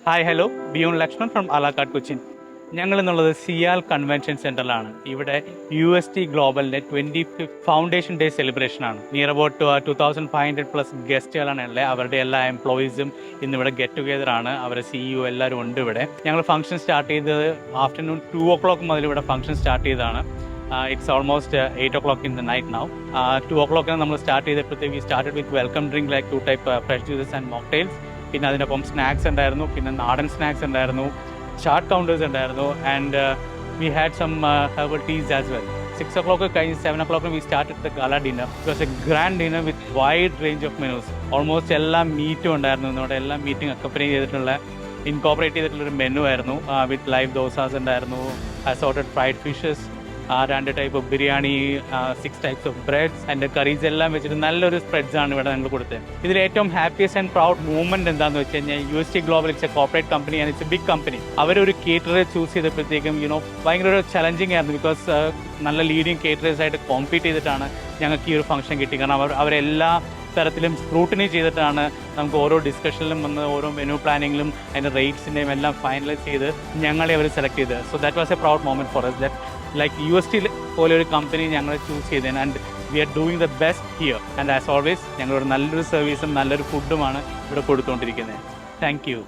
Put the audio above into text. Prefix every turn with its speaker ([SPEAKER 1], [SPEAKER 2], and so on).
[SPEAKER 1] Hi hello Biyon Lakshman from Alakkad Cochin. ഞങ്ങൾ എന്നുള്ളത് CIAL convention സെൻറ്ററിലാണ്. ഇവിടെ UST ഗ്ലോബലിൻ്റെ 25th ഫൗണ്ടേഷൻ ഡേ സെലിബ്രേഷനാണ്. നിയർ അബൌട്ട് 2500+ ഗസ്റ്റുകളാണ് ഉള്ളത്. അവരുടെ എല്ലാ എംപ്ലോയീസും ഇന്നിവിടെ ഗെറ്റ് ടുഗെദർ ആണ്. അവരുടെ CEO എല്ലാവരും ഉണ്ട് ഇവിടെ. ഞങ്ങൾ ഫംഗ്ഷൻ സ്റ്റാർട്ട് ചെയ്തത് ആഫ്റ്റർനൂൺ 2 o'clock മുതൽ ഇവിടെ ഫംഗ്ഷൻ സ്റ്റാർട്ട് ചെയ്തതാണ്. It's almost 8 o'clock in the night now. 2 o'clock നമ്മൾ start ചെയ്തപ്പോഴത്തേക്ക് we started with welcome drink like 2 type fresh juices and mocktails. പിന്നെ അതിനൊപ്പം സ്നാക്സ് ഉണ്ടായിരുന്നു, പിന്നെ നാടൻ സ്നാക്സ് ഉണ്ടായിരുന്നു, ചാട്ട് കൗണ്ടേഴ്സ് ഉണ്ടായിരുന്നു, and we had some herbal teas as well. 6 o'clock കഴിഞ്ഞ് 7 o'clock we started the gala dinner. It was a grand dinner with wide range of menus. Almost എല്ലാ മീറ്റും ഉണ്ടായിരുന്നു. നമ്മുടെ എല്ലാ മീറ്റിംഗ് അക്കമ്പനി ചെയ്തിട്ടുള്ള ഇൻകോപ്പറേറ്റ് ചെയ്തിട്ടുള്ളൊരു മെനു ആയിരുന്നു. വിത്ത് ലൈവ് ദോസാസ് ഉണ്ടായിരുന്നു, assorted fried fishes, 2 type of biryani, 6 types of breads and curries എല്ലാം വെച്ചിട്ട് നല്ലൊരു സ്പ്രെഡ്സ് ആണ് ഇവിടെ ഞങ്ങൾ കൊടുത്തത്. ഇതിൽ ഏറ്റവും ഹാപ്പിയസ്റ്റ് ആൻഡ് പ്രൗഡ് മൂവ്മെന്റ് എന്താണെന്ന് വെച്ച് കഴിഞ്ഞാൽ UST global it's a corporate company and it's a big company. അവരൊരു കേറ്ററെ ചൂസ് ചെയ്തപ്പോഴത്തേക്കും ഭയങ്കര ഒരു ചലഞ്ചിങ് ആയിരുന്നു. ബിക്കോസ് നല്ല ലീഡിങ് കേറ്ററേഴ്സ് ആയിട്ട് കോമ്പീറ്റ് ചെയ്തിട്ടാണ് ഞങ്ങൾക്ക് ഈ ഒരു ഫംഗ്ഷൻ കിട്ടി. കാരണം അവരെല്ലാ തരത്തിലും സ്ക്രൂട്ടിനി ചെയ്തിട്ടാണ് നമുക്ക് ഓരോ ഡിസ്കഷനിലും വന്ന് ഓരോ മെനു പ്ലാനിങ്ങിലും അതിൻ്റെ റേറ്റ്സിൻ്റെയും എല്ലാം ഫൈനലൈസ് ചെയ്ത് ഞങ്ങളെ അവർ സെലക്ട് ചെയ്തത്. So that was A proud moment four us that like UST പോലെ ഒരു കമ്പനി ഞങ്ങളെ ചൂസ് ചെയ്തത്. And we are doing the best here. And as always ഞങ്ങളൊരു നല്ലൊരു സർവീസും നല്ലൊരു ഫുഡുമാണ് ഇവിടെ കൊടുത്തുകൊണ്ടിരിക്കുന്നത്. Thank you.